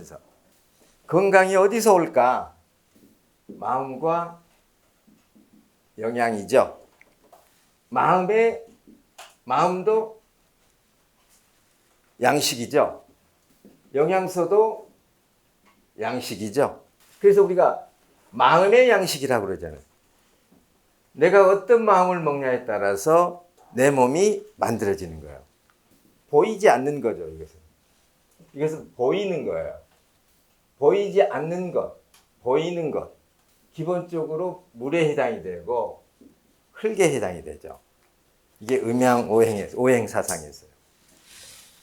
하면서. 건강이 어디서 올까? 마음과 영양이죠. 마음도 양식이죠. 영양소도 양식이죠. 그래서 우리가 마음의 양식이라고 그러잖아요. 내가 어떤 마음을 먹냐에 따라서 내 몸이 만들어지는 거예요. 보이지 않는 거죠, 이것은. 이것은 보이는 거예요. 보이지 않는 것, 보이는 것. 기본적으로 물에 해당이 되고 흙에 해당이 되죠. 이게 오행 사상이었어요.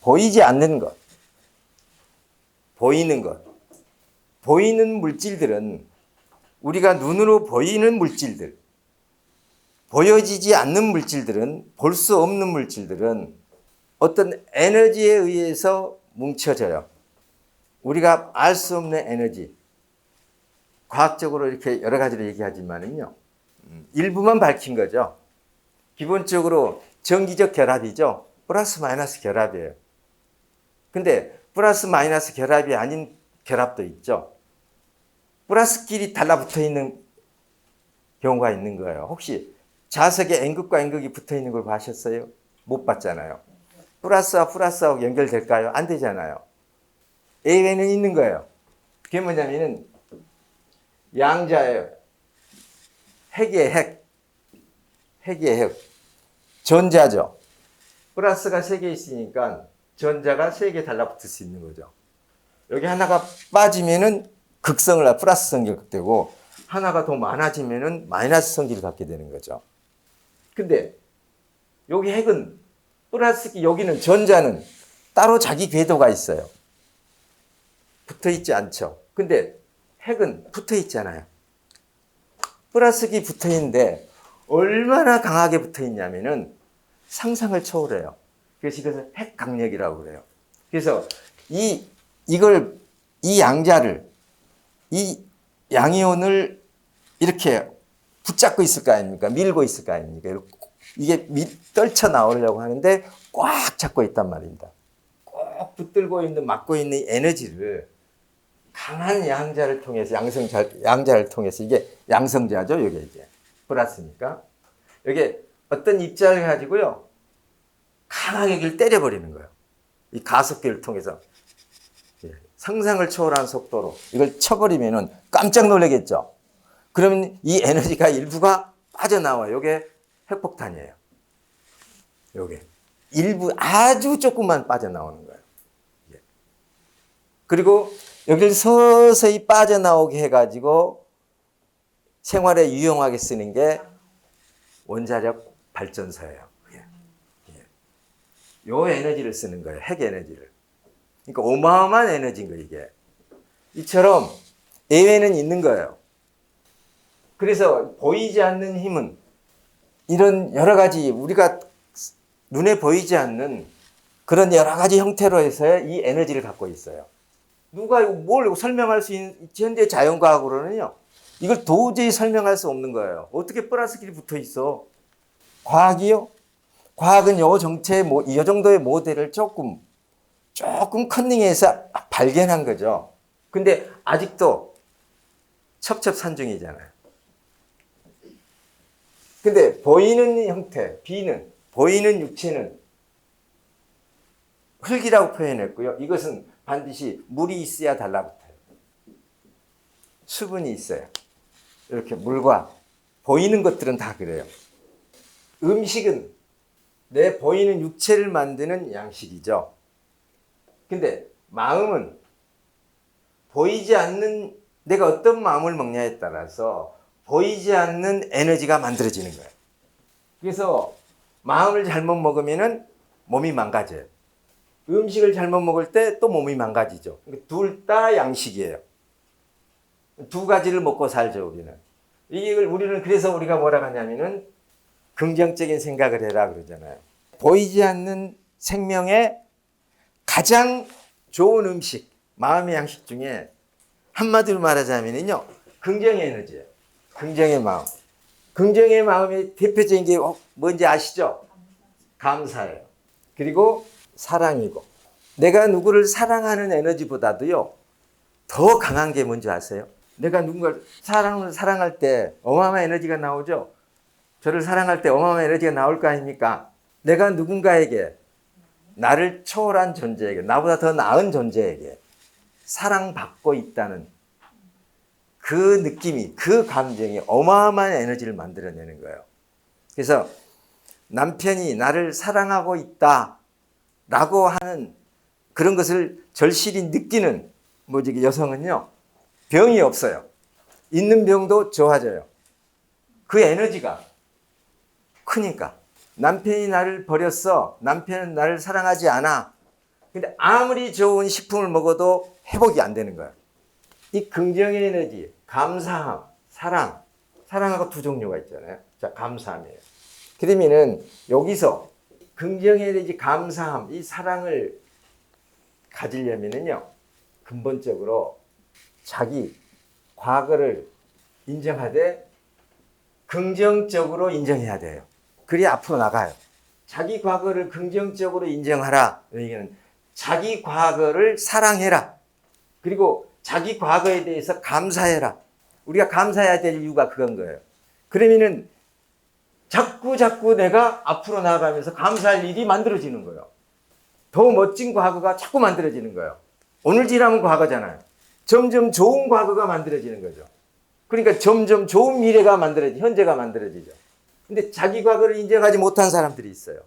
보이지 않는 것, 보이는 것. 보이는 물질들은 우리가 눈으로 보이는 물질들, 보여지지 않는 물질들은, 볼 수 없는 물질들은 어떤 에너지에 의해서 뭉쳐져요. 우리가 알 수 없는 에너지. 과학적으로 이렇게 여러 가지로 얘기하지만은요. 일부만 밝힌 거죠. 기본적으로 전기적 결합이죠. 플러스 마이너스 결합이에요. 근데 플러스 마이너스 결합이 아닌 결합도 있죠. 플러스끼리 달라붙어 있는 경우가 있는 거예요. 혹시 자석에 N극과 N극이 붙어 있는 걸 보셨어요? 못 봤잖아요. 플러스와 플러스하고 연결될까요? 안 되잖아요. A에는 있는 거예요. 그게 뭐냐면은 양자예요. 핵이에요, 핵. 핵이에요, 핵. 전자죠. 플러스가 3개 있으니까 전자가 3개 달라붙을 수 있는 거죠. 여기 하나가 빠지면은 극성을, 플러스 성질을 갖게 되고, 하나가 더 많아지면은 마이너스 성질을 갖게 되는 거죠. 근데 여기 핵은 플러스, 여기는 전자는 따로 자기 궤도가 있어요. 붙어 있지 않죠. 근데 핵은 붙어 있잖아요. 플러스기 붙어 있는데 얼마나 강하게 붙어 있냐면은 상상을 초월해요. 그래서 이것을 핵 강력이라고 그래요. 그래서 이 양자를, 이 양이온을 이렇게 붙잡고 있을 거 아닙니까? 밀고 있을 거 아닙니까? 이게 떨쳐 나오려고 하는데 꽉 잡고 있단 말입니다. 꼭 붙들고 있는, 막고 있는 이 에너지를 강한 양자를 통해서, 양자를 통해서, 이게 양성자죠, 이게 이제. 플러스니까. 이게 어떤 입자를 가지고요, 강하게 여기를 때려버리는 거예요. 이 가속기를 통해서. 상상을 초월한 속도로 이걸 쳐버리면은 깜짝 놀라겠죠. 그러면 이 에너지가 일부가 빠져나와요. 이게 핵폭탄이에요. 요게. 일부 아주 조금만 빠져나오는 거예요. 그리고 여기를 서서히 빠져나오게 해가지고 생활에 유용하게 쓰는 게 원자력 발전소예요. 요 에너지를 쓰는 거예요. 핵 에너지를. 그러니까 어마어마한 에너지인 거예요, 이게. 이처럼 예외는 있는 거예요. 그래서 보이지 않는 힘은 이런 여러 가지 우리가 눈에 보이지 않는 그런 여러 가지 형태로 해서 이 에너지를 갖고 있어요. 누가 뭘 설명할 수 있는, 현대 자연과학으로는요, 이걸 도저히 설명할 수 없는 거예요. 어떻게 플러스끼리 붙어 있어? 과학이요? 과학은 이 정도의 모델을 조금 컨닝해서 발견한 거죠. 근데 아직도 첩첩산중이잖아요. 근데 보이는 형태, 보이는 육체는 흙이라고 표현했고요. 이것은 반드시 물이 있어야 달라붙어요. 수분이 있어요. 이렇게 물과 보이는 것들은 다 그래요. 음식은 내 보이는 육체를 만드는 양식이죠. 근데 마음은 보이지 않는, 내가 어떤 마음을 먹냐에 따라서 보이지 않는 에너지가 만들어지는 거예요. 그래서 마음을 잘못 먹으면은 몸이 망가져요. 음식을 잘못 먹을 때 또 몸이 망가지죠. 둘 다 양식이에요. 두 가지를 먹고 살죠, 우리는. 우리는 그래서 우리가 뭐라고 하냐면은 긍정적인 생각을 해라 그러잖아요. 보이지 않는 생명의 가장 좋은 음식, 마음의 양식 중에 한마디로 말하자면요, 긍정의 에너지예요. 긍정의 마음. 긍정의 마음의 대표적인 게 뭔지 아시죠? 감사예요. 그리고 사랑이고. 내가 누구를 사랑하는 에너지보다도요, 더 강한 게 뭔지 아세요? 내가 누군가를 사랑할 때 어마어마한 에너지가 나오죠? 저를 사랑할 때 어마어마한 에너지가 나올 거 아닙니까? 내가 누군가에게, 나를 초월한 존재에게, 나보다 더 나은 존재에게 사랑받고 있다는 그 느낌이, 그 감정이 어마어마한 에너지를 만들어내는 거예요. 그래서 남편이 나를 사랑하고 있다라고 하는 그런 것을 절실히 느끼는 여성은요, 병이 없어요. 있는 병도 좋아져요. 그 에너지가 크니까. 남편이 나를 버렸어. 남편은 나를 사랑하지 않아. 근데 아무리 좋은 식품을 먹어도 회복이 안 되는 거예요. 이 긍정의 에너지, 감사함, 사랑하고 두 종류가 있잖아요. 자, 감사함이에요. 그러면은 여기서 긍정의 에너지, 감사함, 이 사랑을 가지려면은요, 근본적으로 자기 과거를 인정하되 긍정적으로 인정해야 돼요. 그래야 앞으로 나가요. 자기 과거를 긍정적으로 인정하라. 얘기는 자기 과거를 사랑해라. 그리고 자기 과거에 대해서 감사해라. 우리가 감사해야 될 이유가 그건 거예요. 그러면은 자꾸 내가 앞으로 나아가면서 감사할 일이 만들어지는 거예요. 더 멋진 과거가 자꾸 만들어지는 거예요. 오늘 지나면 과거잖아요. 점점 좋은 과거가 만들어지는 거죠. 그러니까 점점 좋은 미래가 현재가 만들어지죠. 근데 자기 과거를 인정하지 못한 사람들이 있어요.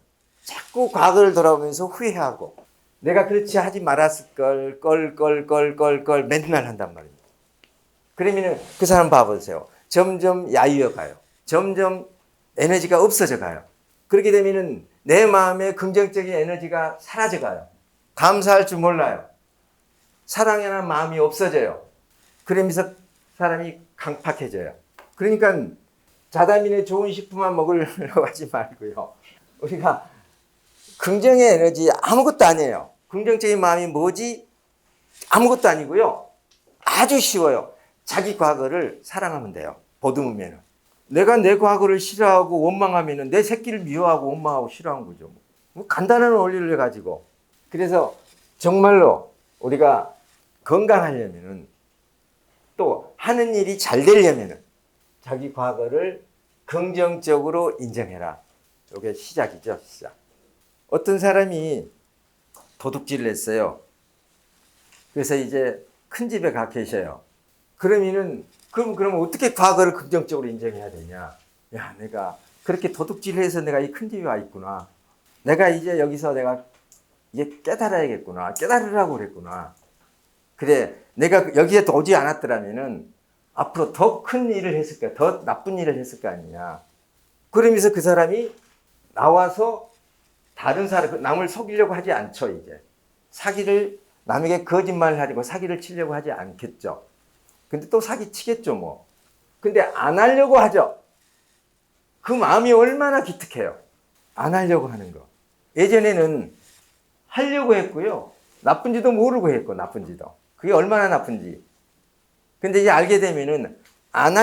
자꾸 과거를 돌아보면서 후회하고 내가 그렇지 하지 말았을 걸 맨날 한단 말입니다. 그러면 그 사람 봐보세요. 점점 야유어 가요. 점점 에너지가 없어져 가요. 그렇게 되면은 내 마음에 긍정적인 에너지가 사라져 가요. 감사할 줄 몰라요. 사랑하는 마음이 없어져요. 그러면서 사람이 강팍해져요. 그러니까 자다민의 좋은 식품만 먹으려고 하지 말고요. 우리가 긍정의 에너지 아무것도 아니에요. 긍정적인 마음이 뭐지? 아무것도 아니고요. 아주 쉬워요. 자기 과거를 사랑하면 돼요. 보듬으면. 내가 내 과거를 싫어하고 원망하면 내 새끼를 미워하고 원망하고 싫어하는 거죠. 뭐 간단한 원리를 가지고. 그래서 정말로 우리가 건강하려면은 또 하는 일이 잘 되려면은 자기 과거를 긍정적으로 인정해라. 이게 시작이죠, 시작. 어떤 사람이 도둑질을 했어요. 그래서 이제 큰 집에 가 계셔요. 그러면은 그럼 어떻게 과거를 긍정적으로 인정해야 되냐? 야, 내가 그렇게 도둑질해서 내가 이 큰 집에 와 있구나. 내가 이제 여기서 내가 이제 깨달아야겠구나. 깨달으라고 그랬구나. 그래, 내가 여기에 오지 않았더라면은 앞으로 더 큰 일을 했을 거야. 더 나쁜 일을 했을 거 아니냐. 그러면서 그 사람이 나와서 다른 사람, 남을 속이려고 하지 않죠, 이제. 남에게 거짓말을 하려고 사기를 치려고 하지 않겠죠. 근데 또 사기 치겠죠, 뭐. 근데 안 하려고 하죠. 그 마음이 얼마나 기특해요. 안 하려고 하는 거. 예전에는 하려고 했고요. 나쁜지도 모르고 했고, 나쁜지도. 그게 얼마나 나쁜지. 근데 이제 알게 되면은 안